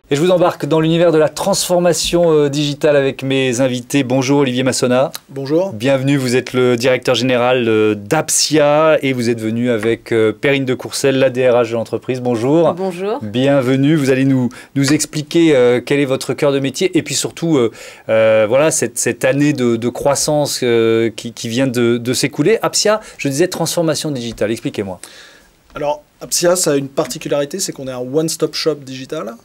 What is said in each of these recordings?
Et je vous embarque dans l'univers de la transformation digitale avec mes invités. Bonjour Olivier Massona. Bonjour. Bienvenue, vous êtes le directeur général d'Apsia et vous êtes venu avec Perrine de Courcelles, la DRH de l'entreprise. Bonjour. Bonjour. Bienvenue, vous allez nous expliquer quel est votre cœur de métier et puis surtout voilà, cette année de croissance qui vient de s'écouler. Apsia, je disais transformation digitale, expliquez-moi. Alors, Apsia, ça a une particularité, c'est qu'on est un one-stop shop digital.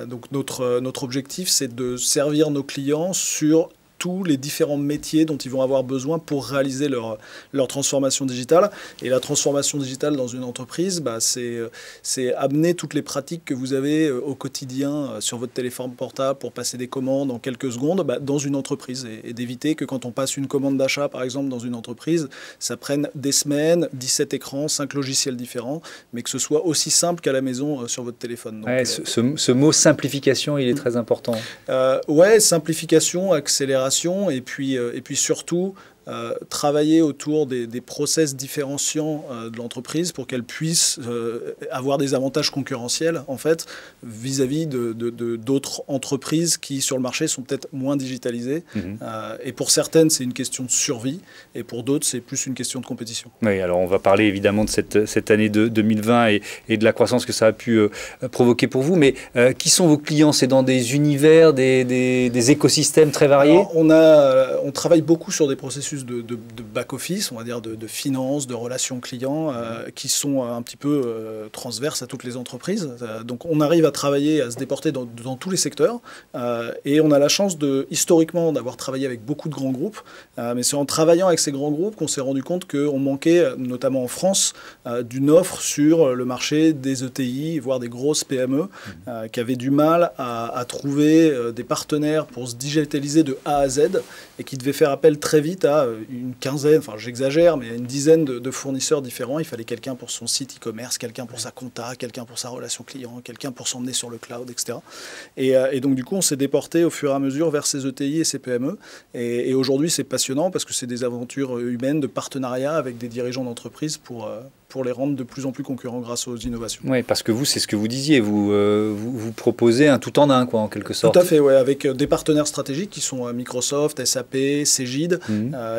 Donc notre objectif, c'est de servir nos clients sur tous les différents métiers dont ils vont avoir besoin pour réaliser leur transformation digitale. Et la transformation digitale dans une entreprise, c'est amener toutes les pratiques que vous avez au quotidien sur votre téléphone portable pour passer des commandes en quelques secondes dans une entreprise. Et d'éviter que quand on passe une commande d'achat, par exemple, dans une entreprise, ça prenne des semaines, 17 écrans, 5 logiciels différents, mais que ce soit aussi simple qu'à la maison sur votre téléphone. Donc, ouais, ce mot simplification, il est très important. Ouais, simplification, accélération. Et puis surtout, travailler autour des process différenciants de l'entreprise pour qu'elle puisse avoir des avantages concurrentiels, en fait, vis-à-vis d'autres entreprises qui, sur le marché, sont peut-être moins digitalisées. Et pour certaines, c'est une question de survie, et pour d'autres, c'est plus une question de compétition. Oui, alors on va parler évidemment de cette année 2020 et de la croissance que ça a pu provoquer pour vous, mais qui sont vos clients? C'est dans des univers, des écosystèmes très variés? Alors, on travaille beaucoup sur des processus de back-office, on va dire de finance, de relations clients, qui sont un petit peu transverses à toutes les entreprises. Donc on arrive à travailler, à se déporter dans tous les secteurs. Et on a la chance, historiquement, d'avoir travaillé avec beaucoup de grands groupes. Mais c'est en travaillant avec ces grands groupes qu'on s'est rendu compte qu'on manquait, notamment en France, d'une offre sur le marché des ETI, voire des grosses PME, qui avaient du mal à trouver des partenaires pour se digitaliser de A à Z et qui devaient faire appel très vite à une quinzaine, enfin j'exagère, mais une dizaine de fournisseurs différents. Il fallait quelqu'un pour son site e-commerce, quelqu'un pour sa compta, quelqu'un pour sa relation client, quelqu'un pour s'emmener sur le cloud, etc. Et donc du coup, on s'est déporté au fur et à mesure vers ces ETI et ces PME. Et aujourd'hui, c'est passionnant parce que c'est des aventures humaines de partenariat avec des dirigeants d'entreprise pour les rendre de plus en plus concurrents grâce aux innovations. Oui, parce que vous, c'est ce que vous disiez, vous proposez un tout en un, quoi, en quelque sorte. Tout à fait, ouais, avec des partenaires stratégiques qui sont Microsoft, SAP, Cegid,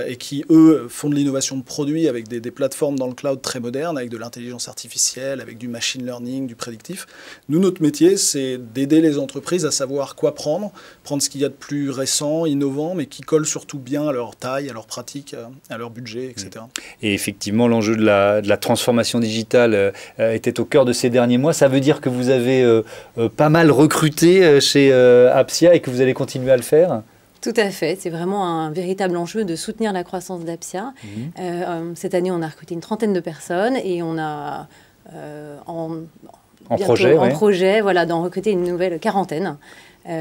et qui, eux, font de l'innovation de produits avec des plateformes dans le cloud très modernes, avec de l'intelligence artificielle, avec du machine learning, du prédictif. Nous, notre métier, c'est d'aider les entreprises à savoir quoi prendre ce qu'il y a de plus récent, innovant, mais qui colle surtout bien à leur taille, à leur pratique, à leur budget, etc. Et effectivement, l'enjeu de la transformation digitale était au cœur de ces derniers mois. Ça veut dire que vous avez pas mal recruté chez Apsia et que vous allez continuer à le faire? Tout à fait, c'est vraiment un véritable enjeu de soutenir la croissance d'Apsia. Cette année, on a recruté une trentaine de personnes et on a en projet voilà, d'en recruter une nouvelle quarantaine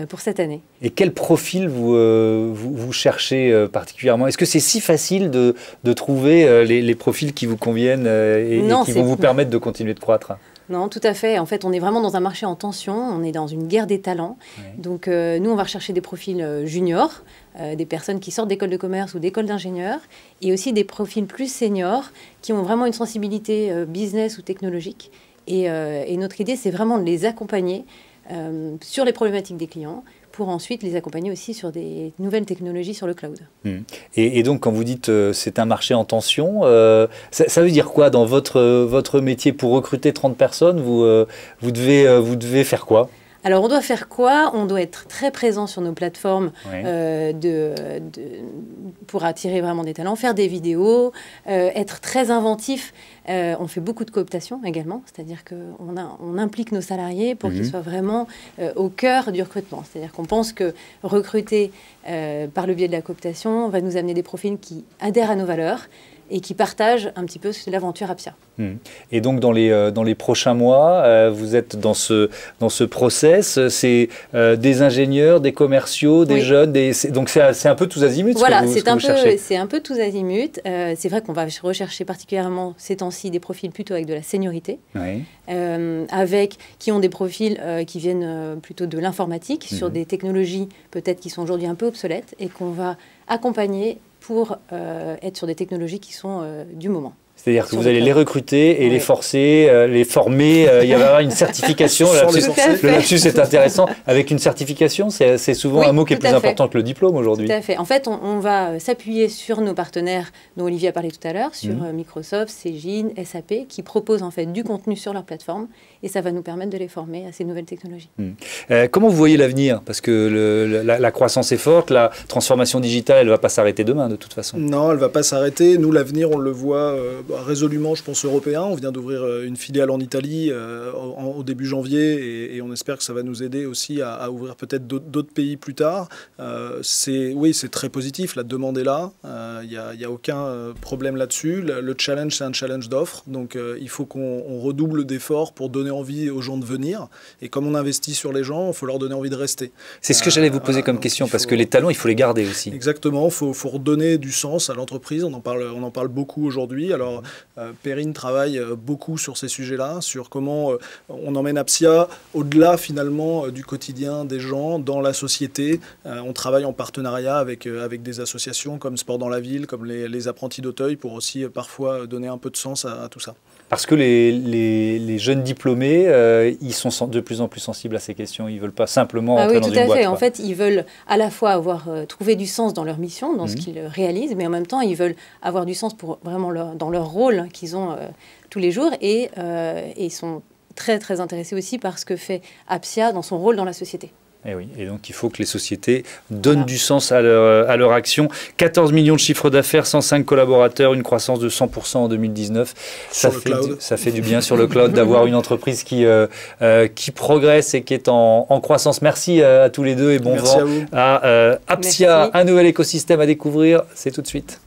pour cette année. Et quel profil vous cherchez particulièrement? Est-ce que c'est si facile de trouver les profils qui vous conviennent et qui vont vous permettre de continuer de croître? Non, tout à fait. En fait, on est vraiment dans un marché en tension. On est dans une guerre des talents. Oui. Donc, nous, on va rechercher des profils juniors, des personnes qui sortent d'écoles de commerce ou d'écoles d'ingénieurs, et aussi des profils plus seniors qui ont vraiment une sensibilité business ou technologique. Et notre idée, c'est vraiment de les accompagner sur les problématiques des clients, pour ensuite les accompagner aussi sur des nouvelles technologies sur le cloud. Et donc, quand vous dites c'est un marché en tension, ça veut dire quoi dans votre métier? Pour recruter 30 personnes, vous devez faire quoi? Alors, on doit faire quoi? On doit être très présent sur nos plateformes pour attirer vraiment des talents, faire des vidéos, être très inventif. On fait beaucoup de cooptation également, c'est-à-dire qu'on implique nos salariés pour qu'ils soient vraiment au cœur du recrutement. C'est-à-dire qu'on pense que recruter par le biais de la cooptation va nous amener des profils qui adhèrent à nos valeurs et qui partagent un petit peu l'aventure Apsia. Et donc, dans les prochains mois, vous êtes dans ce process. C'est des ingénieurs, des commerciaux, des jeunes. Donc, c'est un peu tous azimuts. Voilà, c'est un peu tous azimuts. C'est vrai qu'on va rechercher particulièrement ces temps-ci des profils plutôt avec de la seniorité, qui ont des profils qui viennent plutôt de l'informatique, sur des technologies peut-être qui sont aujourd'hui un peu obsolètes et qu'on va accompagner pour être sur des technologies qui sont du moment. C'est-à-dire que vous allez les recruter et les forcer, les former. Il y aura une certification. Le lapsus est intéressant. Avec une certification, c'est souvent un mot qui est plus important que le diplôme aujourd'hui. Tout à fait. En fait, on va s'appuyer sur nos partenaires dont Olivier a parlé tout à l'heure, sur Microsoft, Cegid, SAP, qui proposent en fait du contenu sur leur plateforme. Et ça va nous permettre de les former à ces nouvelles technologies. Comment vous voyez l'avenir? Parce que la croissance est forte, la transformation digitale, elle ne va pas s'arrêter demain de toute façon. Non, elle ne va pas s'arrêter. Nous, l'avenir, on le voit résolument, je pense, européen. On vient d'ouvrir une filiale en Italie au début janvier et on espère que ça va nous aider aussi à ouvrir peut-être d'autres pays plus tard. Oui, c'est très positif. La demande est là. Il n'y a aucun problème là-dessus. Le challenge, c'est un challenge d'offres. Donc, il faut qu'on redouble d'efforts pour donner envie aux gens de venir. Et comme on investit sur les gens, il faut leur donner envie de rester. C'est ce que j'allais vous poser comme question, parce que les talents, il faut les garder aussi. Exactement. Il faut redonner du sens à l'entreprise. On en parle beaucoup aujourd'hui. Alors, Perrine travaille beaucoup sur ces sujets-là, sur comment on emmène Apsia au-delà finalement du quotidien des gens dans la société. On travaille en partenariat avec des associations comme Sport dans la Ville, comme les apprentis d'Auteuil, pour aussi parfois donner un peu de sens à tout ça. Parce que les jeunes diplômés, ils sont de plus en plus sensibles à ces questions. Ils ne veulent pas simplement entrer dans une boîte. Oui, tout à fait. En fait, ils veulent à la fois avoir trouvé du sens dans leur mission, dans ce qu'ils réalisent, mais en même temps, ils veulent avoir du sens pour vraiment dans leur rôle qu'ils ont tous les jours et ils sont très, très intéressés aussi par ce que fait Apsia dans son rôle dans la société. Et oui, et donc il faut que les sociétés donnent du sens à leur action. 14 millions de chiffre d'affaires, 105 collaborateurs, une croissance de 100% en 2019. Ça fait du bien sur le cloud d'avoir une entreprise qui progresse et qui est en croissance. Merci à tous les deux et bon vent à Apsia, un nouvel écosystème à découvrir. C'est tout de suite.